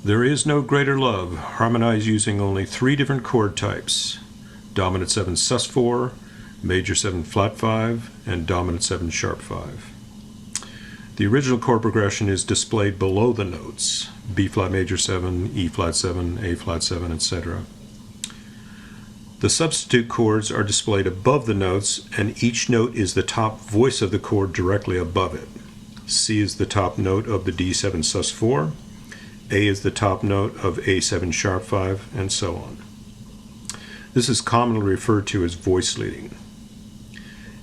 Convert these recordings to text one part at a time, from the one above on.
There is no greater love, harmonized using only 3 different chord types: dominant 7 sus4, major 7 flat 5, and dominant 7 sharp 5. The original chord progression is displayed below the notes: B flat major 7, E flat 7, A flat 7, etc. The substitute chords are displayed above the notes, and each note is the top voice of the chord directly above it. C is the top note of the D7 sus4, A is the top note of A7 sharp 5, and so on. This is commonly referred to as voice leading.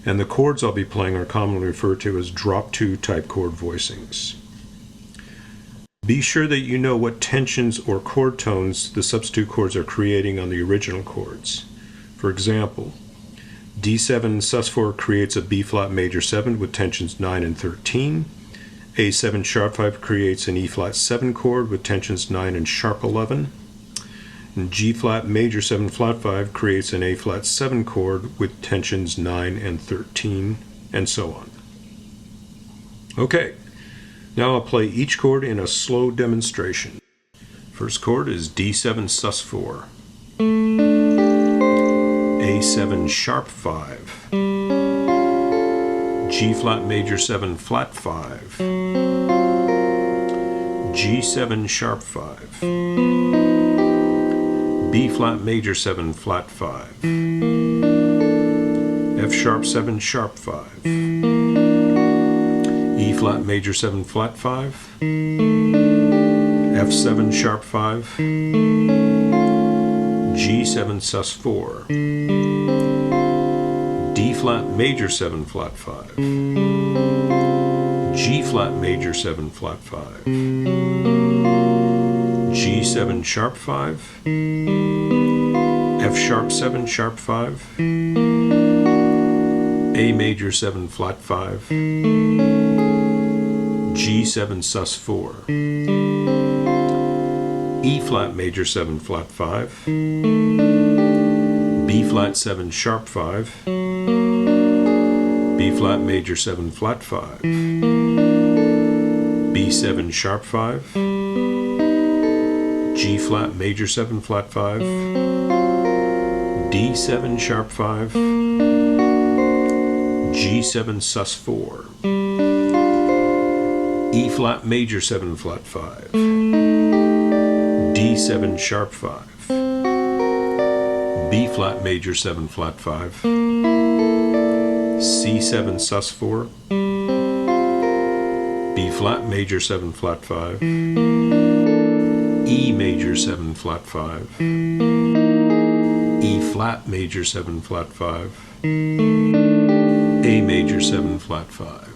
And the chords I'll be playing are commonly referred to as drop 2 type chord voicings. Be sure that you know what tensions or chord tones the substitute chords are creating on the original chords. For example, D7 sus4 creates a B flat major 7 with tensions 9 and 13. A7 sharp 5 creates an E flat 7 chord with tensions 9 and sharp 11. And G flat major 7 flat 5 creates an A flat 7 chord with tensions 9 and 13, and so on. Okay, now I'll play each chord in a slow demonstration. First chord is D7 sus4, A7 sharp 5, G flat major 7 flat 5, G7 sharp 5, B flat major 7 flat 5, F sharp 7 sharp 5, E flat major 7 flat 5, F7 sharp 5, G7 sus4, D flat major 7 flat 5, G flat major 7 flat 5, G7 sharp 5, F sharp 7 sharp 5, A major 7 flat 5, G7 sus4, E flat major 7 flat 5, B flat 7 sharp 5, B flat major 7 flat 5, B7 sharp 5, G flat major 7 flat 5, D7 sharp 5, G7 sus4, E flat major 7 flat 5, D7 sharp 5, B flat major 7 flat 5, C7 sus4, B flat major 7 flat 5, E major 7 flat 5, E flat major 7 flat 5, A major 7 flat 5,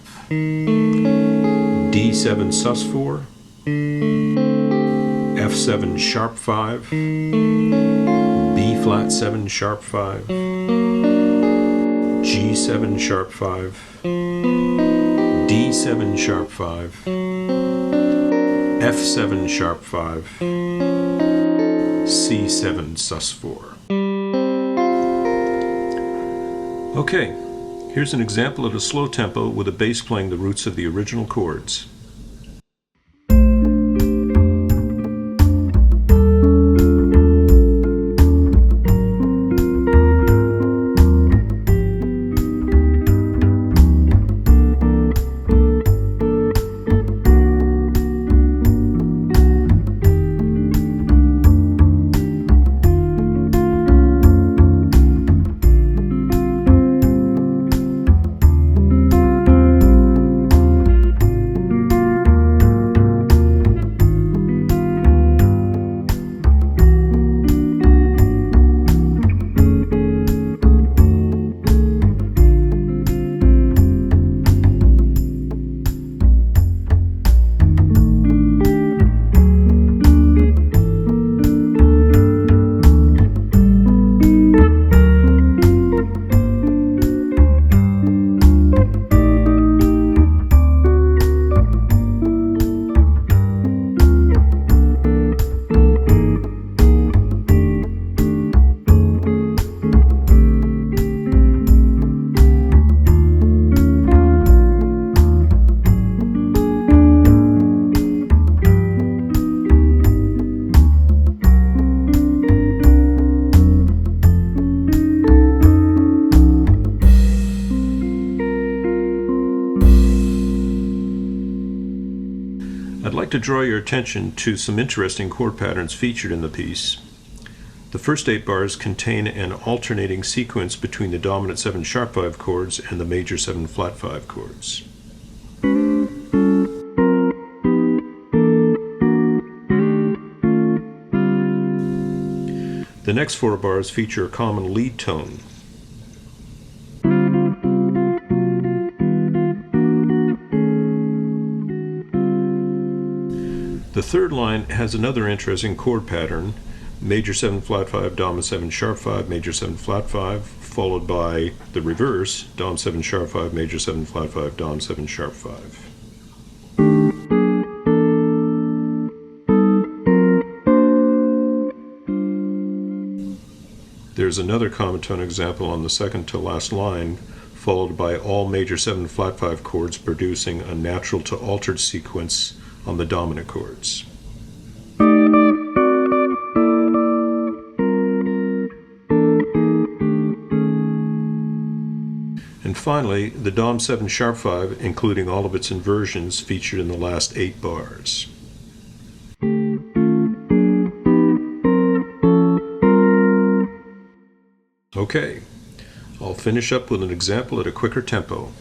D7 sus4, F7 sharp 5, B flat 7 sharp 5, G7 sharp 5, D7 sharp 5, F7 sharp 5, C7 sus4. Okay, here's an example of a slow tempo with a bass playing the roots of the original chords. I'd like to draw your attention to some interesting chord patterns featured in the piece. The first 8 bars contain an alternating sequence between the dominant 7 sharp 5 chords and the major 7 flat 5 chords. The next 4 bars feature a common lead tone. The third line has another interesting chord pattern, major 7 flat 5, dominant 7 sharp 5, major 7 flat 5, followed by the reverse, dom 7 sharp 5, major 7 flat 5, dom 7 sharp 5. There's another common tone example on the second to last line, followed by all major 7 flat 5 chords producing a natural to altered sequence on the dominant chords. And finally, the dom 7 sharp 5, including all of its inversions, featured in the last 8 bars. Okay, I'll finish up with an example at a quicker tempo.